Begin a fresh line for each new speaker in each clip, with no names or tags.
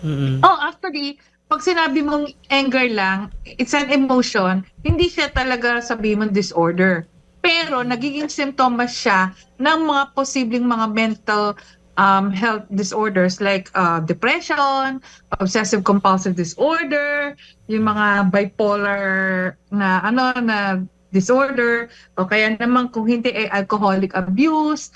Mm.
Oh, actually, 'pag sinabi mong anger lang, it's an emotion, hindi siya talaga sabihin mong disorder. Pero nagiging simptomas siya ng mga posibleng mga mental, health disorders like, depression, obsessive compulsive disorder, yung mga bipolar na ano, na disorder o kaya naman kung hindi, eh, alcoholic abuse,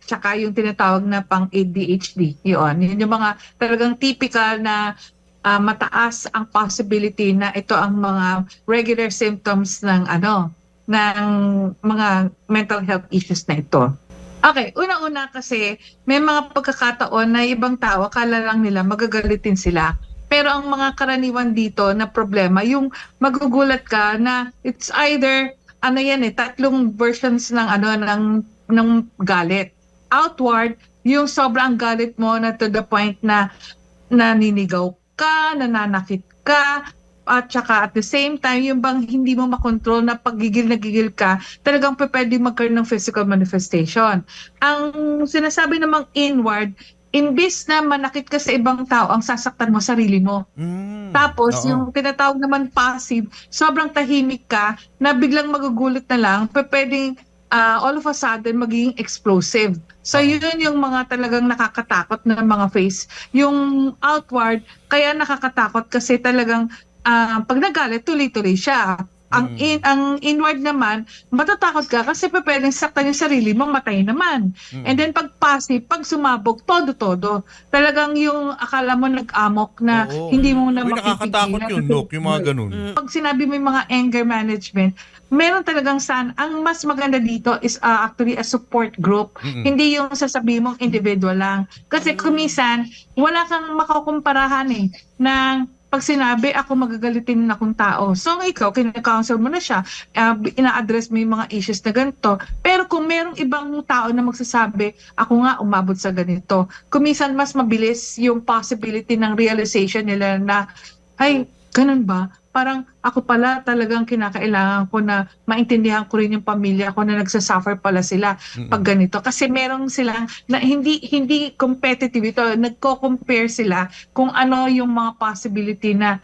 tsaka yung tinatawag na pang-ADHD, yun. Yun yung mga talagang typical na mataas ang possibility na ito ang mga regular symptoms ng ano, ng mga mental health issues na ito. Okay, una-una kasi may mga pagkakataon na ibang tao akala lang nila magagalitin sila. Pero ang mga karaniwan dito na problema, yung magugulat ka na it's either ano yan eh, tatlong versions ng ano ng galit. Outward, yung sobrang galit mo na to the point na naninigaw ka, nananakit ka, at saka at the same time, yung bang hindi mo makontrol na paggigil na gigil ka, talagang pwede magkaroon ng physical manifestation. Ang sinasabi namang inward, imbis na manakit ka sa ibang tao, ang sasaktan mo sarili mo. Tapos,
Oo.
yung tinatawag naman passive, sobrang tahimik ka na biglang magugulat na lang, pwedeng all of a sudden magiging explosive. So,
Oo.
yun yung mga talagang nakakatakot na mga face. Yung outward, kaya nakakatakot kasi talagang pag nagalit, tuloy-tuloy siya. Ang inward naman, matatakot ka kasi pwedeng saktan yung sarili mo, matay naman. And then pag passive, pag sumabog, todo-todo. Talagang yung akala mo nag-amok na
Oo.
hindi mo na
Uy, nakakatakot
mapipigilan.
yun, Nok, yung mga ganun.
Pag sinabi mo yung mga anger management, meron talagang ang mas maganda dito is actually a support group. Hindi yung sasabihin mong individual lang. Kasi kumisan, wala kang makakumparahan eh, ng pag sinabi ako magagalitin na akong tao. So ikaw, kina-counsel mo na siya, ina-address mo yung mga issues na ganito. Pero kung merong ibang tao na magsasabi, ako nga umabot sa ganito, kumisan mas mabilis yung possibility ng realization nila na, ay, ganun ba? Parang ako pala talagang kinakailangan ko na maintindihan ko rin yung pamilya ko na nagsasuffer pala sila pag ganito. Kasi merong silang na hindi competitive ito, nagko-compare sila kung ano yung mga possibility na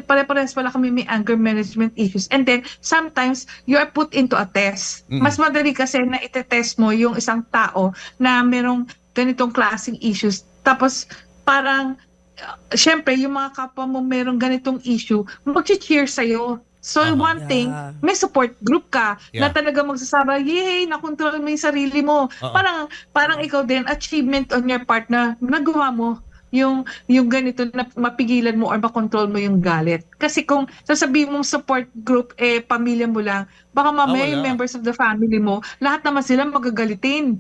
pare-parehas pala kami may anger management issues. And then, sometimes, you are put into a test. Mas madali kasi na itetest mo yung isang tao na merong ganitong klaseng issues. Tapos, parang syempre, yung mga kapwa mo merong ganitong issue, mag-cheer sa'yo. So, one thing, may support group ka na talaga magsasabi, yay, nakontrol mo yung sarili mo. Parang ikaw din, achievement on your part na nagawa mo yung ganito na mapigilan mo or makontrol mo yung galit. Kasi kung sasabihin mong support group, pamilya mo lang, baka mamaya yung members of the family mo, lahat naman sila magagalitin.